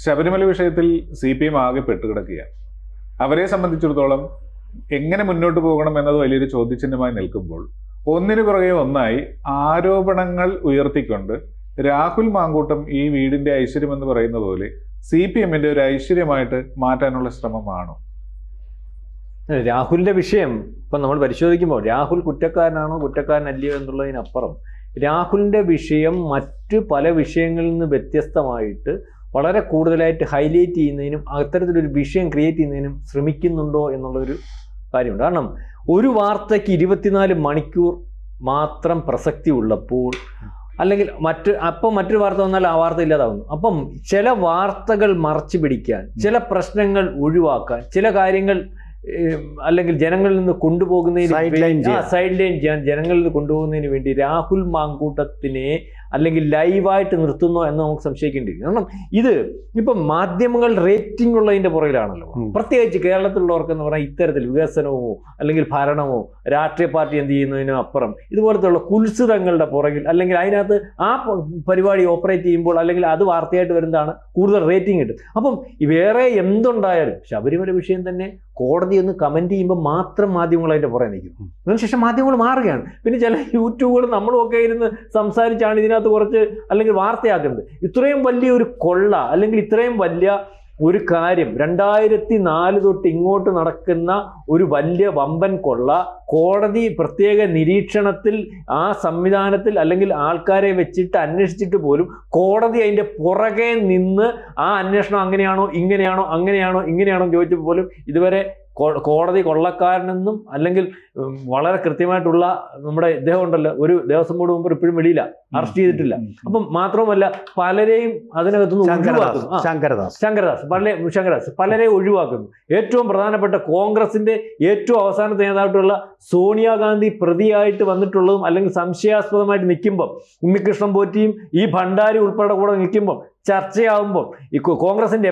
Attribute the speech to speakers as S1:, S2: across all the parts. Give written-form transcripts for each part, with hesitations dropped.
S1: ശബരിമല വിഷയത്തിൽ CPM ആകെ പെട്ടുകിടക്കുകയാണ്. അവരെ സംബന്ധിച്ചിടത്തോളം എങ്ങനെ മുന്നോട്ട് പോകണം എന്നത് വലിയൊരു ചോദ്യചിഹ്നമായി നിൽക്കുമ്പോൾ ഒന്നിനു പുറകെ ഒന്നായി ആരോപണങ്ങൾ ഉയർത്തിക്കൊണ്ട് രാഹുൽ മാങ്കൂട്ടം ഈ വീടിന്റെ ഐശ്വര്യം എന്ന് പറയുന്ന പോലെ CPMന്റെ ഒരു ഐശ്വര്യമായിട്ട് മാറ്റാനുള്ള ശ്രമമാണോ?
S2: രാഹുലിന്റെ വിഷയം ഇപ്പം നമ്മൾ പരിശോധിക്കുമ്പോൾ രാഹുൽ കുറ്റക്കാരനാണോ കുറ്റക്കാരനല്ലയോ എന്നുള്ളതിനപ്പുറം രാഹുലിന്റെ വിഷയം മറ്റു പല വിഷയങ്ങളിൽ നിന്ന് വ്യത്യസ്തമായിട്ട് വളരെ കൂടുതലായിട്ട് ഹൈലൈറ്റ് ചെയ്യുന്നതിനും അത്തരത്തിലൊരു വിഷയം ക്രിയേറ്റ് ചെയ്യുന്നതിനും ശ്രമിക്കുന്നുണ്ടോ എന്നുള്ളൊരു കാര്യമുണ്ട്. കാരണം ഒരു വാർത്തയ്ക്ക് 24 മണിക്കൂർ മാത്രം പ്രസക്തി ഉള്ളപ്പോൾ അല്ലെങ്കിൽ മറ്റൊരു വാർത്ത വന്നാൽ ആ വാർത്ത ഇല്ലാതാവുന്നു. അപ്പം ചില വാർത്തകൾ മറച്ചു പിടിക്കാൻ, ചില പ്രശ്നങ്ങൾ ഒഴിവാക്കാൻ, ചില കാര്യങ്ങൾ അല്ലെങ്കിൽ ജനങ്ങളിൽ നിന്ന് കൊണ്ടുപോകുന്നതിന് സൈഡ് ലൈൻ ചെയ്യാൻ ജനങ്ങളിൽ നിന്ന് കൊണ്ടുപോകുന്നതിന് വേണ്ടി രാഹുൽ മാങ്കൂട്ടത്തിനെ അല്ലെങ്കിൽ ലൈവായിട്ട് നിർത്തുന്നോ എന്ന് നമുക്ക് സംശയിക്കേണ്ടിയിരിക്കും. കാരണം ഇത് ഇപ്പം മാധ്യമങ്ങൾ റേറ്റിംഗ് ഉള്ളതിന്റെ പുറകിലാണല്ലോ. പ്രത്യേകിച്ച് കേരളത്തിലുള്ളവർക്ക് എന്ന് പറഞ്ഞാൽ ഇത്തരത്തിൽ വികസനമോ അല്ലെങ്കിൽ ഭരണമോ രാഷ്ട്രീയ പാർട്ടി എന്ത് ചെയ്യുന്നതിനും അപ്പുറം ഇതുപോലത്തെയുള്ള കുൽസിതങ്ങളുടെ പുറകിൽ അല്ലെങ്കിൽ അതിനകത്ത് ആ പരിപാടി ഓപ്പറേറ്റ് ചെയ്യുമ്പോൾ അല്ലെങ്കിൽ അത് വാർത്തയായിട്ട് വരുന്നതാണ് കൂടുതൽ റേറ്റിംഗ് കിട്ടും. അപ്പം വേറെ എന്തുണ്ടായാലും ശബരിമല വിഷയം തന്നെ കോടതി ഒന്ന് കമന്റ് ചെയ്യുമ്പോൾ മാത്രം മാധ്യമങ്ങൾ അതിന്റെ പുറകെ നിൽക്കും. അതിനുശേഷം മാധ്യമങ്ങൾ മാറുകയാണ്. പിന്നെ ചില യൂട്യൂബുകൾ നമ്മളൊക്കെ ഇരുന്ന് സംസാരിച്ചാണ് ഇതിനകത്ത് കുറച്ച് അല്ലെങ്കിൽ വാർത്തയാക്കുന്നത്. ഇത്രയും വലിയൊരു കൊള്ള അല്ലെങ്കിൽ ഇത്രയും വലിയ ഒരു കാര്യം 2004 തൊട്ട് ഇങ്ങോട്ട് നടക്കുന്ന ഒരു വലിയ വമ്പൻ കൊള്ള കോടതി പ്രത്യേക നിരീക്ഷണത്തിൽ ആ സംവിധാനത്തിൽ അല്ലെങ്കിൽ ആൾക്കാരെ വെച്ചിട്ട് അന്വേഷിച്ചിട്ട് പോലും കോടതി അതിൻ്റെ പുറകെ നിന്ന് ആ അന്വേഷണം അങ്ങനെയാണോ ഇങ്ങനെയാണോ ചോദിച്ചപ്പോൾ പോലും ഇതുവരെ കോടതി കൊള്ളക്കാരനെന്നും അല്ലെങ്കിൽ വളരെ കൃത്യമായിട്ടുള്ള നമ്മുടെ ഇദ്ദേഹം ഉണ്ടല്ലോ ഒരു ദേവസ്വം ബോർഡ് മുമ്പ് ഇപ്പോഴും വെളിയില്ല, അറസ്റ്റ് ചെയ്തിട്ടില്ല. അപ്പം മാത്രമല്ല പലരെയും അതിനകത്തുനിന്ന് ശങ്കരദാസ് പലരെ ഒഴിവാക്കുന്നു. ഏറ്റവും പ്രധാനപ്പെട്ട കോൺഗ്രസിന്റെ ഏറ്റവും അവസാനത്തെ നേതാവായിട്ടുള്ള സോണിയാഗാന്ധി പ്രതിയായിട്ട് വന്നിട്ടുള്ളതും അല്ലെങ്കിൽ സംശയാസ്പദമായിട്ട് നിൽക്കുമ്പം ഉണ്ണികൃഷ്ണൻ പോറ്റിയും ഈ ഭണ്ഡാരി ഉൾപ്പെടെ കൂടെ നിൽക്കുമ്പം ചർച്ചയാവുമ്പോൾ ഈ കോൺഗ്രസിന്റെ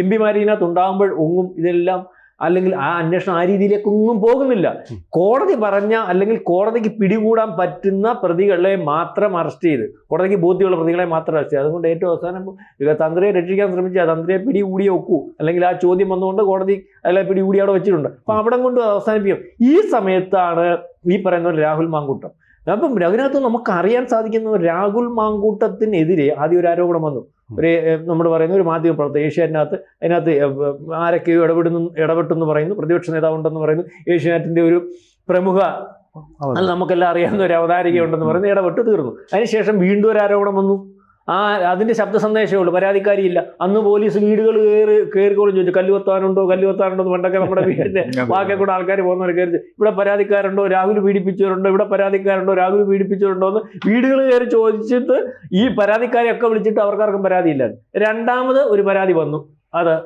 S2: എം പിമാർ ഇതിനകത്ത് ഉണ്ടാകുമ്പോൾ ഒന്നും ഇതെല്ലാം അല്ലെങ്കിൽ ആ അന്വേഷണം ആ രീതിയിലേക്കൊന്നും പോകുന്നില്ല. കോടതി പറഞ്ഞ അല്ലെങ്കിൽ കോടതിക്ക് പിടികൂടാൻ പറ്റുന്ന പ്രതികളെ മാത്രം അറസ്റ്റ് ചെയ്ത് കോടതിക്ക് ബോധ്യമുള്ള പ്രതികളെ മാത്രം അറസ്റ്റ് ചെയ്ത് അതുകൊണ്ട് ഏറ്റവും അവസാനം തന്ത്രിയെ രക്ഷിക്കാൻ ശ്രമിച്ച തന്ത്രിയെ പിടികൂടിയേ ഒക്കൂ അല്ലെങ്കിൽ ആ ചോദ്യം വന്നുകൊണ്ട് കോടതി അയാളെ പിടികൂടി അവിടെ വെച്ചിട്ടുണ്ട്. അപ്പം അവിടെ കൊണ്ട് അവസാനിപ്പിക്കും. ഈ സമയത്താണ് ഈ പറയുന്ന രാഹുൽ മാങ്കൂട്ടം. അപ്പം അതിനകത്ത് നമുക്ക് അറിയാൻ സാധിക്കുന്ന രാഹുൽ മാങ്കൂട്ടത്തിനെതിരെ ആദ്യം ഒരു ആരോപണം വന്നു. നമ്മൾ പറയുന്ന ഒരു മാധ്യമ പ്രവർത്തകർ ഏഷ്യാനെറ്റിനകത്ത് അതിനകത്ത് ആരൊക്കെയോ ഇടപെട്ടെന്ന് പറയുന്നു, പ്രതിപക്ഷ നേതാവുണ്ടെന്ന് പറയുന്നു, ഏഷ്യാനെറ്റിന്റെ ഒരു പ്രമുഖ അത് നമുക്കെല്ലാം അറിയാവുന്ന ഒരു അവതാരികയുണ്ടെന്ന് പറയുന്നു, ഇടപെട്ട് തീർന്നു. അതിനുശേഷം വീണ്ടും ഒരു ആരോപണം വന്നു. അതിന്റെ ശബ്ദ സന്ദേശമേ ഉള്ളൂ, പരാതിക്കാരിയില്ല. അന്ന് പോലീസ് വീടുകൾ കയറിക്കോളും ചോദിച്ചു കല്ലുവത്താനുണ്ടോ എന്ന് പണ്ടൊക്കെ നമ്മുടെ വീടിന്റെ വാക്കെ കൂടെ ആൾക്കാർ പോകുന്നവർ കയറി ഇവിടെ പരാതിക്കാരുണ്ടോ, രാഹുൽ പീഡിപ്പിച്ചവരുണ്ടോ, ഇവിടെ പരാതിക്കാരുണ്ടോ, രാഹുൽ പീഡിപ്പിച്ചവരുണ്ടോ എന്ന് വീടുകൾ കയറി ചോദിച്ചിട്ട് ഈ പരാതിക്കാരെയൊക്കെ വിളിച്ചിട്ട് അവർക്കാർക്കും പരാതിയില്ലായിരുന്നു. രണ്ടാമത് ഒരു പരാതി വന്നു. അത്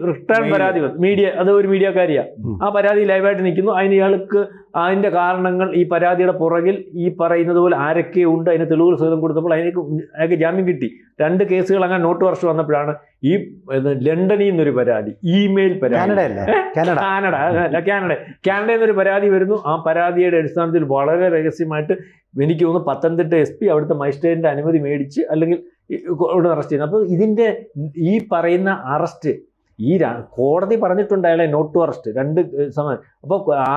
S2: റിട്ടേൺ പരാതി വന്നു. അത് ഒരു മീഡിയക്കാരിയാണ്. ആ പരാതി ലൈവായിട്ട് നിൽക്കുന്നു. അതിന് ഇയാൾക്ക് അതിന്റെ കാരണങ്ങൾ ഈ പരാതിയുടെ പുറകിൽ ഈ പറയുന്നത് പോലെ ആരൊക്കെ ഉണ്ട് അതിന് തെളിവുകൾ സഹിതം കൊടുത്തപ്പോൾ അയാൾക്ക് ജാമ്യം കിട്ടി. 2 കേസുകൾ അങ്ങനെ നോട്ട് വർഷം വന്നപ്പോഴാണ് ഈ ലണ്ടനിൽ നിന്നൊരു പരാതി, ഇമെയിൽ പരാതി, കാനഡയിൽ നിന്നൊരു പരാതി വരുന്നു. ആ പരാതിയുടെ അടിസ്ഥാനത്തിൽ വളരെ രഹസ്യമായിട്ട് എനിക്ക് തോന്നുന്നു പത്തനംതിട്ട SP അവിടുത്തെ മജിസ്ട്രേറ്റിന്റെ അനുമതി മേടിച്ച് അല്ലെങ്കിൽ ഇവിടെ അറസ്റ്റ് ചെയ്യുന്നത്. അപ്പോൾ ഇതിന്റെ ഈ പറയുന്ന അറസ്റ്റ് ഈ കോടതി പറഞ്ഞിട്ടുണ്ട് അയാളെ നോട്ട് ടു അറസ്റ്റ് 2 സമയം. അപ്പോൾ ആ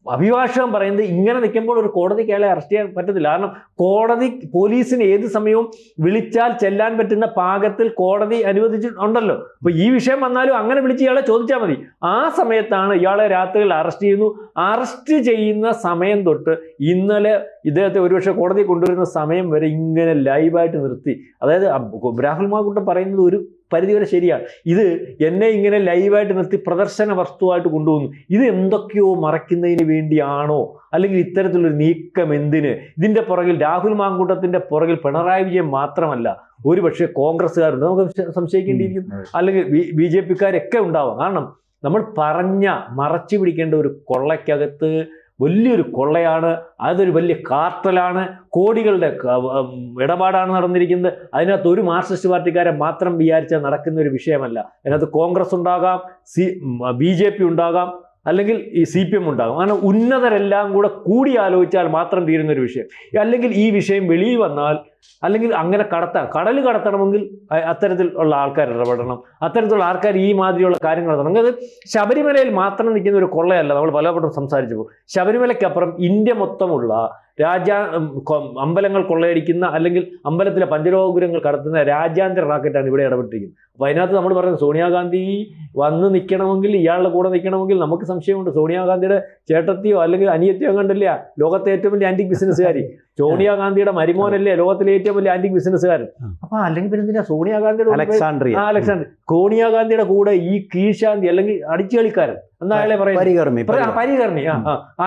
S2: അഭിഭാഷകൻ പറയുന്നത് ഇങ്ങനെ നിൽക്കുമ്പോൾ ഒരു കോടതിക്ക് അയാളെ അറസ്റ്റ് ചെയ്യാൻ പറ്റത്തില്ല. കാരണം കോടതി പോലീസിന് ഏത് സമയവും വിളിച്ചാൽ ചെല്ലാൻ പറ്റുന്ന പാകത്തിൽ കോടതി അനുവദിച്ചിട്ടുണ്ടല്ലോ. അപ്പൊ ഈ വിഷയം വന്നാലും അങ്ങനെ വിളിച്ച് ഇയാളെ ചോദിച്ചാൽ മതി. ആ സമയത്താണ് ഇയാളെ രാത്രിയിൽ അറസ്റ്റ് ചെയ്യുന്നു. അറസ്റ്റ് ചെയ്യുന്ന സമയം തൊട്ട് ഇന്നലെ ഇദ്ദേഹത്തെ ഒരുപക്ഷെ കോടതി കൊണ്ടുവരുന്ന സമയം വരെ ഇങ്ങനെ ലൈവായിട്ട് നിർത്തി. അതായത് രാഹുൽ മാങ്കൂട്ടം പറയുന്നത് ഒരു പരിധിവരെ ശരിയാണ്. ഇത് എന്നെ ഇങ്ങനെ ലൈവായിട്ട് നിർത്തി പ്രദർശന വസ്തുവായിട്ട് കൊണ്ടുപോകുന്നു. ഇത് എന്തൊക്കെയോ മറയ്ക്കുന്നതിന് വേണ്ടിയാണോ അല്ലെങ്കിൽ ഇത്തരത്തിലൊരു നീക്കം എന്തിന്? ഇതിന്റെ പുറകിൽ രാഹുൽ മാങ്കൂട്ടത്തിന്റെ പുറകിൽ പിണറായി വിജയൻ മാത്രമല്ല, ഒരു പക്ഷേ കോൺഗ്രസ്സുകാരുണ്ട്, നമുക്ക് സംശയിക്കേണ്ടിയിരിക്കുന്നു, അല്ലെങ്കിൽ BJPക്കാരൊക്കെ ഉണ്ടാവാം. കാരണം നമ്മൾ മറച്ചു പിടിക്കേണ്ട ഒരു കൊള്ളയ്ക്കകത്ത് വലിയൊരു കൊള്ളയാണ്, അതൊരു വലിയ കാർട്ടലാണ്, കോടികളുടെ ഇടപാടാണ് നടന്നിരിക്കുന്നത്. അതിനകത്ത് ഒരു മാർക്സിസ്റ്റ് പാർട്ടിക്കാരെ മാത്രം വിചാരിച്ചാൽ നടക്കുന്ന ഒരു വിഷയമല്ല. അതിനകത്ത് കോൺഗ്രസ് ഉണ്ടാകാം, BJP ഉണ്ടാകാം, അല്ലെങ്കിൽ ഈ CPM ഉണ്ടാകും. അങ്ങനെ ഉന്നതരെല്ലാം കൂടി ആലോചിച്ചാൽ മാത്രം തീരുന്ന ഒരു വിഷയം. അല്ലെങ്കിൽ ഈ വിഷയം വെളിയിൽ വന്നാൽ, അല്ലെങ്കിൽ അങ്ങനെ കടൽ കടത്തണമെങ്കിൽ അത്തരത്തിലുള്ള ആൾക്കാർ ഇടപെടണം. അത്തരത്തിലുള്ള ആൾക്കാർ ഈ മാതിരിയുള്ള കാര്യങ്ങൾ നടത്തണം. അത് ശബരിമലയിൽ മാത്രം നിൽക്കുന്ന ഒരു കൊള്ളയല്ല. നമ്മൾ പലപ്പോഴും സംസാരിച്ചപ്പോൾ ശബരിമലയ്ക്കപ്പുറം ഇന്ത്യ മൊത്തമുള്ള അമ്പലങ്ങൾ കൊള്ളയടിക്കുന്ന, അല്ലെങ്കിൽ അമ്പലത്തിലെ പഞ്ചലോകപുരങ്ങൾ കടത്തുന്ന രാജ്യാന്തര റാക്കറ്റാണ് ഇവിടെ ഇടപെട്ടിരിക്കുന്നത്. അപ്പോൾ അതിനകത്ത് നമ്മൾ പറയുന്നത് സോണിയാഗാന്ധി വന്ന് നിൽക്കണമെങ്കിൽ, ഇയാളുടെ കൂടെ നിൽക്കണമെങ്കിൽ നമുക്ക് സംശയമുണ്ട്. സോണിയാഗാന്ധിയുടെ ചേട്ടത്തിയോ അല്ലെങ്കിൽ അനിയത്തിയോ കണ്ടില്ല ലോകത്തെ ഏറ്റവും വലിയ ആന്റിക് ബിസിനസ്സുകാരി. സോണിയാഗാന്ധിയുടെ മരുമോനല്ലേ ലോകത്തിലെ ഏറ്റവും വലിയ ആന്റിക് ബിസിനസ്സുകാരൻ. അപ്പൊ അല്ലെങ്കിൽ പിന്നെ എന്തിനാ സോണിയാഗാന്ധിയുടെ അലക്സാണ്ടർ സോണിയാഗാന്ധിയുടെ കൂടെ ഈ കീഴ്ശാന്തി അല്ലെങ്കിൽ അടിച്ചുകളിക്കാരൻ എന്നാ അയാളെ പറയുന്നത് പരികർണി.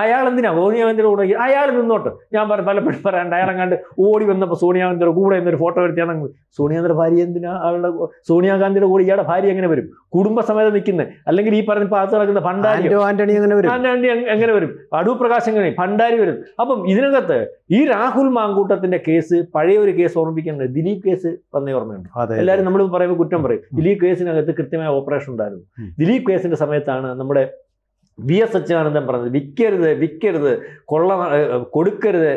S2: അയാൾ എന്തിനാ സോണിയാഗാന്ധിയുടെ കൂടെ? അയാൾ നിന്നോട്ട്. ഞാൻ പലപ്പോഴും പറയാണ്ട് അയാളെങ്ങാണ്ട് ഓടി വന്നപ്പോൾ സോണിയാഗാന്ധിയുടെ കൂടെ എന്നൊരു ഫോട്ടോ എടുത്തിയാണെങ്കിൽ സോണിയാഗാന്ധിയുടെ ഭാര്യ എന്തിനാ അവളുടെ സോണിയാഗാന്ധിയുടെ കൂടെ ഇയാളുടെ ഭാര്യ എങ്ങനെ വരും? കുടുംബസമേതം നിൽക്കുന്നത്. അല്ലെങ്കിൽ ഈ പറഞ്ഞ പാത്ത് നടക്കുന്ന ഭണ്ഡാരി ആന്റണി എങ്ങനെ വരും? അടൂർ പ്രകാശ് എങ്ങനെ ഭണ്ഡാരി വരും? അപ്പം ഇതിനകത്ത് ഈ രാഹുൽ മാങ്കൂട്ടത്തിന്റെ കേസ് പഴയ ഒരു കേസ് ഓർമ്മിപ്പിക്കുന്നത് ദിലീപ് കേസ് വന്നേ ഓർമ്മയുണ്ട്. എല്ലാവരും നമ്മൾ പറയുമ്പോൾ കുറ്റം പറയും. ദിലീപ് കേസിനകത്ത് കൃത്യമായ ഓപ്പറേഷൻ ഉണ്ടായിരുന്നു. ദിലീപ് കേസിന്റെ സമയത്താണ് നമ്മുടെ VS അച്യുതാനന്ദൻ പറഞ്ഞത് വിൽക്കരുത്, കൊടുക്കരുത്.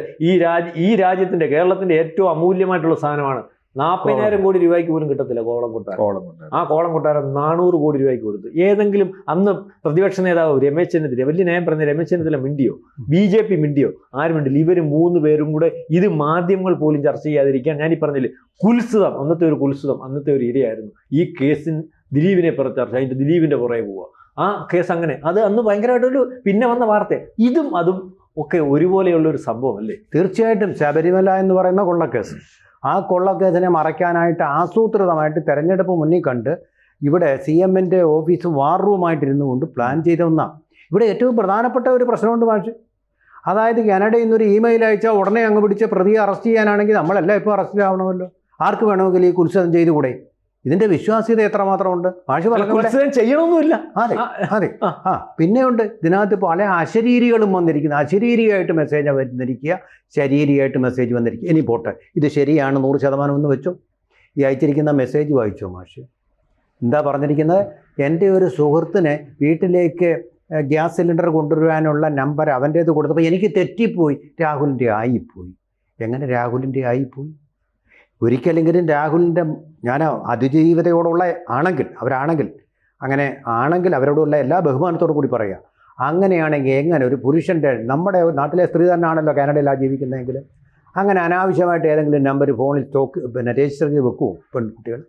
S2: ഈ രാജ്യത്തിന്റെ കേരളത്തിന്റെ ഏറ്റവും അമൂല്യമായിട്ടുള്ള സാധനമാണ്. 40,000 കോടി രൂപയ്ക്ക് പോലും കിട്ടത്തില്ല കോളം കൊട്ടാരം. ആ കോളം കൊട്ടാരം 400 കോടി രൂപയ്ക്ക് കൊടുത്തു. ഏതെങ്കിലും അന്ന് പ്രതിപക്ഷ നേതാവ് രമേശ് ചെന്നിത്തല, വലിയ ന്യായം പറഞ്ഞ രമേശ് ചെന്നിത്തല മിണ്ടിയോ? BJP മിണ്ടിയോ? ആരും മിണ്ടില്ല. ഇവർ 3 പേരും കൂടെ ഇത് മാധ്യമങ്ങൾ പോലും ചർച്ച ചെയ്യാതിരിക്കാൻ, ഞാനീ പറഞ്ഞില്ലേ, കുൽസിതം, അന്നത്തെ ഒരു ഇരയായിരുന്നു. ഈ കേസിന് ദിലീപിനെ ചർച്ച, അതിന്റെ ദിലീപിന്റെ പുറകെ പോവുക. ആ കേസ് അങ്ങനെ അത് അന്ന് ഭയങ്കരമായിട്ടൊരു പിന്നെ വന്ന വാർത്ത. ഇതും അതും ഒക്കെ ഒരുപോലെയുള്ള ഒരു സംഭവം അല്ലേ?
S3: തീർച്ചയായിട്ടും. ശബരിമല എന്ന് പറയുന്ന കൊള്ളക്കേസ്, ആ കൊള്ളക്കേസിനെ മറയ്ക്കാനായിട്ട് ആസൂത്രിതമായിട്ട് തെരഞ്ഞെടുപ്പ് മുന്നിൽ കണ്ട് ഇവിടെ CMന്റെ ഓഫീസ് വാർ റൂമായിട്ടിരുന്നു കൊണ്ട് പ്ലാൻ ചെയ്ത ഒന്നാണ്. ഇവിടെ ഏറ്റവും പ്രധാനപ്പെട്ട ഒരു പ്രശ്നമുണ്ട് മാഷ്. അതായത് കാനഡയിൽ നിന്നൊരു ഇമെയിൽ അയച്ചാൽ ഉടനെ അങ്ങ് പിടിച്ച് പ്രതിയെ അറസ്റ്റ് ചെയ്യാനാണെങ്കിൽ നമ്മളെല്ലാം ഇപ്പോൾ അറസ്റ്റിലാവണമല്ലോ. ആർക്ക് വേണമെങ്കിൽ ഈ കുൽസിതം ചെയ്തുകൂടെ? ഇതിന്റെ വിശ്വാസ്യത എത്രമാത്രമുണ്ട്? മാഷ് പറഞ്ഞ
S2: ചെയ്യണമെന്നില്ല.
S3: അതെ. പിന്നെയുണ്ട് ഇതിനകത്ത് പല അശരീരികളും വന്നിരിക്കുന്നത്. അശരീരിയായിട്ട് മെസ്സേജ് വന്നിരിക്കുക, ശരീരിയായിട്ട് മെസ്സേജ് വന്നിരിക്കുക. ഇനി പോട്ടെ, ഇത് ശരിയാണ് 100% എന്ന് വെച്ചോ. ഈ അയച്ചിരിക്കുന്ന മെസ്സേജ് വായിച്ചോ മാഷ്? എന്താ പറഞ്ഞിരിക്കുന്നത്? എൻ്റെ ഒരു സുഹൃത്തിന് വീട്ടിലേക്ക് ഗ്യാസ് സിലിണ്ടർ കൊണ്ടുവരാനുള്ള നമ്പർ അവൻ്റേത് കൊടുത്തപ്പോൾ എനിക്ക് തെറ്റിപ്പോയി, രാഹുലിൻ്റെ ആയിപ്പോയി. എങ്ങനെ രാഹുലിൻ്റെ ആയിപ്പോയി? ഒരിക്കലെങ്കിലും രാഹുലിൻ്റെ, ഞാൻ അതിജീവിതയോടുള്ള അവരാണെങ്കിൽ അങ്ങനെ ആണെങ്കിൽ അവരോടുള്ള എല്ലാ ബഹുമാനത്തോടു കൂടി പറയുക. അങ്ങനെയാണെങ്കിൽ എങ്ങനെ ഒരു പുരുഷൻ്റെ, നമ്മുടെ നാട്ടിലെ സ്ത്രീ തന്നെയാണല്ലോ കാനഡയിൽ ജീവിക്കുന്നതെങ്കിൽ, അങ്ങനെ അനാവശ്യമായിട്ട് ഏതെങ്കിലും നമ്പർ ഫോണിൽ രജിസ്റ്റർ ചെയ്ത് വെക്കുമോ പെൺകുട്ടികൾ?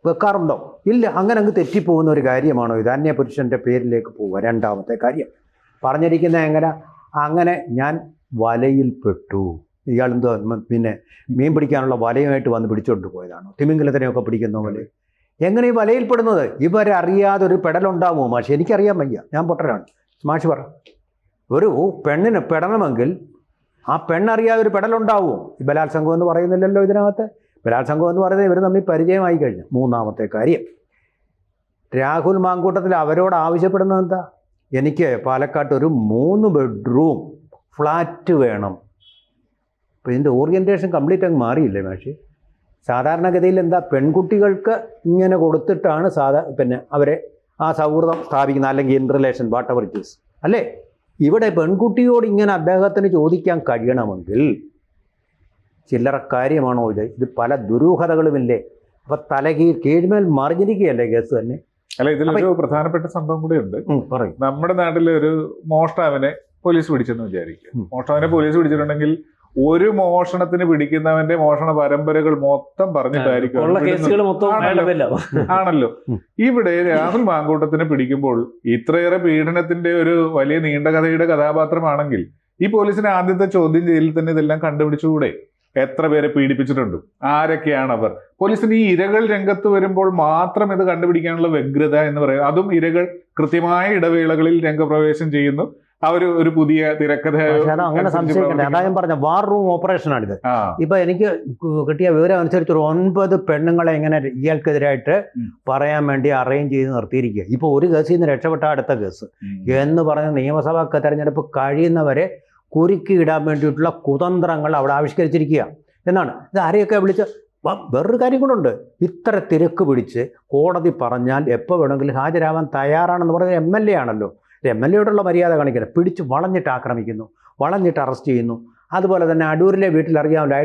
S3: വെക്കാറുണ്ടോ? ഇല്ല. അങ്ങനെ അങ്ങ് തെറ്റിപ്പോകുന്ന ഒരു കാര്യമാണോ ഇത്? അന്യ പുരുഷൻ്റെ പേരിലേക്ക് പോവുക. രണ്ടാമത്തെ കാര്യം പറഞ്ഞിരിക്കുന്നത് അങ്ങനെ ഞാൻ വലയിൽപ്പെട്ടു. ഇയാളെന്തോ പിന്നെ മീൻ പിടിക്കാനുള്ള വലയുമായിട്ട് വന്ന് പിടിച്ചുകൊണ്ട് പോയതാണോ? തിമിംഗലത്തിനെയൊക്കെ പിടിക്കുന്ന പോലെ. എങ്ങനെ ഈ വലയിൽപ്പെടുന്നത്? ഇവരറിയാതെ ഒരു പെടലുണ്ടാവുമോ മാഷ്? എനിക്കറിയാൻ വയ്യ, ഞാൻ പൊട്ടരാണ്. മാഷ് പറ. ഒരു പെണ്ണിന് പെടണമെങ്കിൽ ആ പെണ്ണറിയാതെ ഒരു പെടലുണ്ടാവുമോ? ഈ ബലാത്സംഗം എന്ന് പറയുന്നില്ലല്ലോ ഇതിനകത്ത്. ബലാത്സംഗം എന്ന് പറയുന്നത് ഇവർ തമ്മിൽ പരിചയമായി കഴിഞ്ഞു. മൂന്നാമത്തെ കാര്യം, രാഹുൽ മാങ്കൂട്ടത്തിൽ അവരോട് ആവശ്യപ്പെടുന്നത് എന്താ? എനിക്ക് പാലക്കാട്ട് ഒരു 3 ബെഡ്റൂം ഫ്ലാറ്റ് വേണം. അപ്പോൾ ഇതിൻ്റെ ഓറിയൻറ്റേഷൻ കംപ്ലീറ്റ് അങ്ങ് മാറിയില്ലേ മാഷി? സാധാരണഗതിയിൽ എന്താ, പെൺകുട്ടികൾക്ക് ഇങ്ങനെ കൊടുത്തിട്ടാണ് പിന്നെ അവരെ ആ സൗഹൃദം സ്ഥാപിക്കുന്നത്, അല്ലെങ്കിൽ in relation what ever it is അല്ലേ? ഇവിടെ പെൺകുട്ടിയോട് ഇങ്ങനെ അദ്ദേഹത്തിന് ചോദിക്കാൻ കഴിയണമെങ്കിൽ ചില്ലറ കാര്യമാണോ ഇത്? ഇത് പല ദുരൂഹതകളുമില്ലേ? അപ്പോൾ കീഴ്മേൽ മറിഞ്ഞിരിക്കുകയല്ലേ കേസ് തന്നെ?
S1: അല്ല, ഇതിലൊരു പ്രധാനപ്പെട്ട സംഭവം കൂടി ഉണ്ട്. നമ്മുടെ നാട്ടിലെ ഒരു മോഷ്ടാവിനെ പോലീസ് പിടിച്ചെന്ന് വിചാരിക്കുക. മോഷ്ടാവിനെ പോലീസ് പിടിച്ചിട്ടുണ്ടെങ്കിൽ ഒരു മോഷണത്തിന് പിടിക്കുന്നവന്റെ മോഷണ പരമ്പരകൾ മൊത്തം പറഞ്ഞിട്ടായിരിക്കും ആണല്ലോ. ഇവിടെ രാഹുൽ മാങ്കൂട്ടത്തിനെ പിടിക്കുമ്പോൾ ഇത്രയേറെ പീഡനത്തിന്റെ ഒരു വലിയ നീണ്ട കഥയുടെ കഥാപാത്രമാണെങ്കിൽ ഈ പോലീസിനെ ആദ്യത്തെ ചോദ്യം ചെയ്യലിൽ തന്നെ ഇതെല്ലാം കണ്ടുപിടിച്ചുകൂടെ? എത്ര പേരെ പീഡിപ്പിച്ചിട്ടുണ്ട്, ആരൊക്കെയാണ് അവർ? പോലീസിന് ഈ ഇരകൾ രംഗത്ത് വരുമ്പോൾ മാത്രം ഇത് കണ്ടുപിടിക്കാനുള്ള വ്യഗ്രത എന്ന് പറയുന്നത്, അതും ഇരകൾ കൃത്യമായ ഇടവേളകളിൽ രംഗപ്രവേശം ചെയ്യുന്നു. ഒരു പുതിയ തിരക്കഥ
S3: അങ്ങനെ സംശയിക്കണ്ടേ? അതാ ഞാൻ പറഞ്ഞ വാർ റൂം ഓപ്പറേഷനാണിത്. ഇപ്പൊ എനിക്ക് കിട്ടിയ വിവരം അനുസരിച്ച് ഒരു 9 പെണ്ണുങ്ങളെ ഇങ്ങനെ ഇയാൾക്കെതിരായിട്ട് പറയാൻ വേണ്ടി അറേഞ്ച് ചെയ്ത് നിർത്തിയിരിക്കുക. ഇപ്പൊ ഒരു കേസിൽ നിന്ന് രക്ഷപ്പെട്ട അടുത്ത കേസ് എന്ന് പറഞ്ഞ നിയമസഭാ തെരഞ്ഞെടുപ്പ് കഴിയുന്നവരെ കുരുക്കിയിടാൻ വേണ്ടിയിട്ടുള്ള കുതന്ത്രങ്ങൾ അവിടെ ആവിഷ്കരിച്ചിരിക്കുക എന്നാണ്. ഇത് ആരെയൊക്കെ വിളിച്ച് വേറൊരു കാര്യം കൂടെ, ഇത്ര തിരക്ക് പിടിച്ച് കോടതി പറഞ്ഞാൽ എപ്പോൾ വേണമെങ്കിലും ഹാജരാവാൻ തയ്യാറാണെന്ന് പറഞ്ഞ MLA ആണല്ലോ. MLA-യോടുള്ള മര്യാദ കാണിക്കണം. പിടിച്ച് വളഞ്ഞിട്ട് ആക്രമിക്കുന്നു, വളഞ്ഞിട്ട് അറസ്റ്റ് ചെയ്യുന്നു. അതുപോലെ തന്നെ അടൂരിലെ വീട്ടിൽ അറിയാമല്ലോ,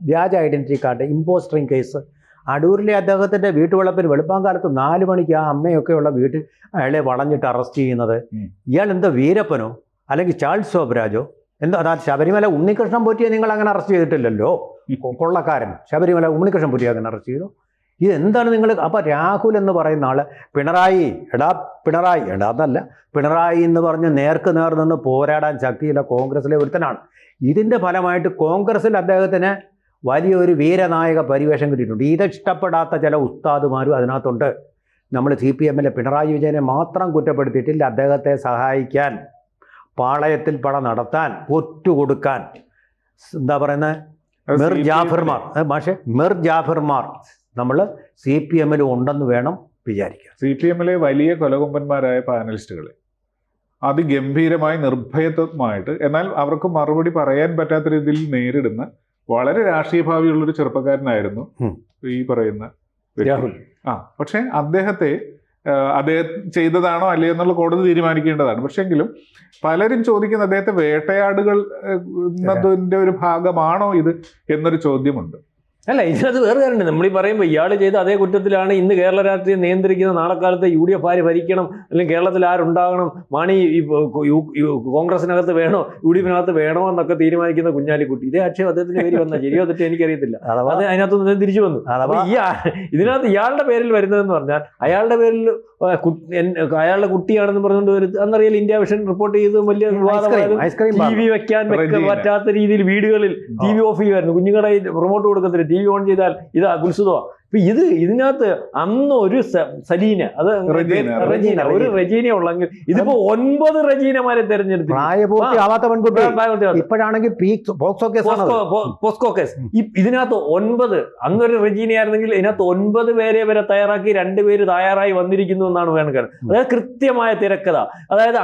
S3: വ്യാജ ഐഡൻറ്റിറ്റി കാർഡ് ഇമ്പോസ്റ്ററിങ് കേസ്. അടൂരിലെ അദ്ദേഹത്തിൻ്റെ വീട്ടുവളപ്പിൽ വെളുപ്പാങ്കാലത്ത് 4 മണിക്ക് ആ അമ്മയൊക്കെയുള്ള വീട്ടിൽ അയാളെ വളഞ്ഞിട്ട് അറസ്റ്റ് ചെയ്യുന്നത്. ഇയാൾ എന്താ വീരപ്പനോ അല്ലെങ്കിൽ ചാൾസ് ശോഭരാജോ എന്തോ? അതായത് ശബരിമല ഉണ്ണികൃഷ്ണൻ പോറ്റിയെ നിങ്ങൾ അങ്ങനെ അറസ്റ്റ് ചെയ്തിട്ടില്ലല്ലോ, കൊള്ളക്കാരൻ ശബരിമല ഉണ്ണികൃഷ്ണൻ പോറ്റിയെ അങ്ങനെ അറസ്റ്റ് ചെയ്തു. ഇതെന്താണ് നിങ്ങൾ? അപ്പോൾ രാഹുൽ എന്ന് പറയുന്ന ആൾ പിണറായി എന്നല്ല, പിണറായി എന്ന് പറഞ്ഞ് നേർക്ക് നേർ നിന്ന് പോരാടാൻ ശക്തിയില്ല കോൺഗ്രസിലെ ഒരുത്തനാണ്. ഇതിൻ്റെ ഫലമായിട്ട് കോൺഗ്രസിൽ അദ്ദേഹത്തിന് വലിയൊരു വീരനായക പരിവേഷം കിട്ടിയിട്ടുണ്ട്. ഇതിഷ്ടപ്പെടാത്ത ചില ഉസ്താദുമാരും അതിനകത്തുണ്ട്. നമ്മൾ CPM-ലെ പിണറായി വിജയനെ മാത്രം കുറ്റപ്പെടുത്തിയിട്ടില്ല, അദ്ദേഹത്തെ സഹായിക്കാൻ, പാളയത്തിൽ പട നടത്താൻ, ഒറ്റുകൊടുക്കാൻ എന്താ പറയുന്നത് മിർ ജാഫർമാർ നമ്മൾ CPM-ൽ ഉണ്ടെന്ന് വേണം വിചാരിക്കാം.
S1: CPM-ലെ വലിയ കൊലകൊമ്പന്മാരായ പാനലിസ്റ്റുകളെ അതിഗംഭീരമായി നിർഭയത്വമായിട്ട്, എന്നാൽ അവർക്ക് മറുപടി പറയാൻ പറ്റാത്ത രീതിയിൽ നേരിടുന്ന വളരെ രാഷ്ട്രീയ ഭാവിയുള്ളൊരു ചെറുപ്പക്കാരനായിരുന്നു ഈ പറയുന്ന
S2: രാഹുൽ.
S1: പക്ഷെ അദ്ദേഹം ചെയ്തതാണോ അല്ലയോ എന്നുള്ള കോടതി തീരുമാനിക്കേണ്ടതാണ്. പക്ഷെങ്കിലും പലരും ചോദിക്കുന്ന അദ്ദേഹത്തെ വേട്ടയാടുകൾ എന്നതിൻ്റെ ഒരു ഭാഗമാണോ ഇത് എന്നൊരു ചോദ്യമുണ്ട്.
S2: അല്ല, ഇതിനകത്ത് വേറെ കാര്യമുണ്ട്. നമ്മളീ പറയുമ്പോൾ ഇയാൾ ചെയ്ത അതേ കുറ്റത്തിലാണ് ഇന്ന് കേരള രാഷ്ട്രീയം നിയന്ത്രിക്കുന്ന നാളെ കാലത്ത് UDF ആര് ഭരിക്കണം, അല്ലെങ്കിൽ കേരളത്തിൽ ആരുണ്ടാകണം, മാണി കോൺഗ്രസിനകത്ത് വേണോ UDF-നകത്ത് വേണോ എന്നൊക്കെ തീരുമാനിക്കുന്ന കുഞ്ഞാലിക്കുട്ടി. ഇതേ ആക്ഷേപം അദ്ദേഹത്തിന്റെ പേര് വന്ന ശരിയോ തെറ്റോ എനിക്കറിയത്തില്ല. അത് അതിനകത്തുനിന്ന് തിരിച്ചു വന്നു. ഇതിനകത്ത് ഇയാളുടെ പേരിൽ വരുന്നതെന്ന് പറഞ്ഞാൽ അയാളുടെ പേരിൽ അയാളുടെ കുട്ടിയാണെന്ന് പറഞ്ഞുകൊണ്ട് അന്നറിയാൽ ഇന്ത്യ വിഷൻ റിപ്പോർട്ട് ചെയ്ത് വലിയ വിവാദമായിരുന്നു. TV വെക്കാൻ പറ്റാത്ത രീതിയിൽ വീടുകളിൽ TV ഓഫ് ചെയ്യുമായിരുന്നു. കുഞ്ഞുങ്ങളെ റിമോട്ട് കൊടുക്കത്തില്ല, TV ഓൺ ചെയ്താൽ ഇത് അകുൽസുതമാണ്. അപ്പൊ ഇതിനകത്ത് അന്ന് ഒരു സലീന, അത് റജീന, ഒരു റജീന ഉള്ളെങ്കിൽ ഇതിപ്പോ 9 റജീനമാരെ തെരഞ്ഞെടുത്തു.
S3: ഇപ്പോഴാണെങ്കിൽ
S2: പോസ്കോ കേസ്. ഇതിനകത്ത് 9, അന്നൊരു റജീനയായിരുന്നെങ്കിൽ ഇതിനകത്ത് 9 പേരെ വരെ തയ്യാറാക്കി 2 പേര് തയ്യാറായി വന്നിരിക്കുന്നു എന്നാണ് വേണമെങ്കിൽ. അതായത് കൃത്യമായ തിരക്കഥ. അതായത്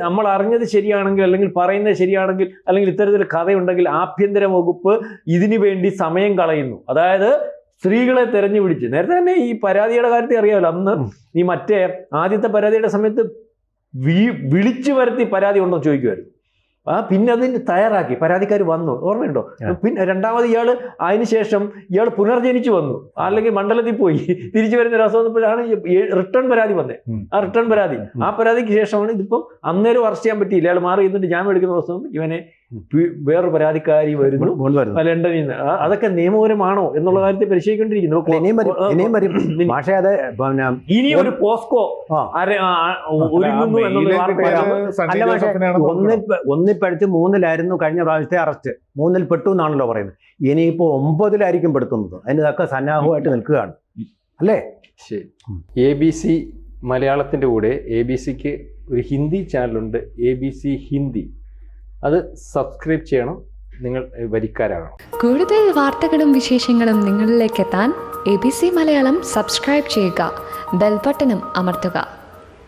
S2: നമ്മൾ അറിഞ്ഞത് ശരിയാണെങ്കിൽ, അല്ലെങ്കിൽ പറയുന്നത് ശരിയാണെങ്കിൽ, അല്ലെങ്കിൽ ഇത്തരത്തിൽ കഥയുണ്ടെങ്കിൽ ആഭ്യന്തര വകുപ്പ് ഇതിനു വേണ്ടി സമയം കളയുന്നു. അതായത് സ്ത്രീകളെ തെരഞ്ഞു പിടിച്ച്, നേരത്തെ തന്നെ ഈ പരാതിയുടെ കാര്യത്തിൽ അറിയാമല്ലോ, അന്ന് ഈ മറ്റേ ആദ്യത്തെ പരാതിയുടെ സമയത്ത് വിളിച്ചു വരുത്തി പരാതി ഉണ്ടോ ചോദിക്കുമായിരുന്നു. പിന്നെ അതിന് തയ്യാറാക്കി പരാതിക്കാർ വന്നു, ഓർമ്മയുണ്ടോ? പിന്നെ രണ്ടാമത് അതിനുശേഷം ഇയാൾ പുനർജനിച്ചു വന്നു, അല്ലെങ്കിൽ മണ്ഡലത്തിൽ പോയി തിരിച്ചു വരുന്ന രസം വന്നപ്പോഴാണ് റിട്ടേൺ പരാതി വന്നത്. ആ പരാതിക്ക് ശേഷമാണ് ഇതിപ്പം അന്നേരം അറസ്റ്റ് ചെയ്യാൻ പറ്റിയില്ല. ഇയാൾ മാറി ഇരുന്നിട്ട് ജാമ്യം എടുക്കുന്ന ദിവസം ഇവനെ വേറൊരു പരാതിക്കാരി വരുന്നു ലണ്ടനിൽ നിന്ന്. അതൊക്കെ നിയമപരമാണോ എന്നുള്ള കാര്യത്തെ പരിശോധിക്കേണ്ടിയിരിക്കുന്നു. ഇനി ഒരു പോസ്കോ ഒരുങ്ങുന്നു എന്നുള്ള
S3: ഒന്നിപ്പടുത്ത് 3-ലായിരുന്നു കഴിഞ്ഞ പ്രാവശ്യത്തെ അറസ്റ്റ്. 3-ൽ പെട്ടു എന്നാണല്ലോ പറയുന്നത്. ഇനിയിപ്പോ 9-ലായിരിക്കും പെടുത്തുന്നത്. അതിനൊക്കെ സന്നാഹമായിട്ട് നിൽക്കുകയാണ് അല്ലേ?
S2: ശരി. ABC മലയാളത്തിന്റെ കൂടെ ABCക്ക് ഒരു ഹിന്ദി ചാനലുണ്ട്, ABC ഹിന്ദി. അത് സബ്സ്ക്രൈബ് ചെയ്യണം, നിങ്ങൾ വരിക്കാരാകണം.
S4: കൂടുതൽ വാർത്തകളും വിശേഷങ്ങളും നിങ്ങളിലേക്ക് എത്താൻ ABC മലയാളം സബ്സ്ക്രൈബ് ചെയ്യുക, ബെൽ ബട്ടണും അമർത്തുക.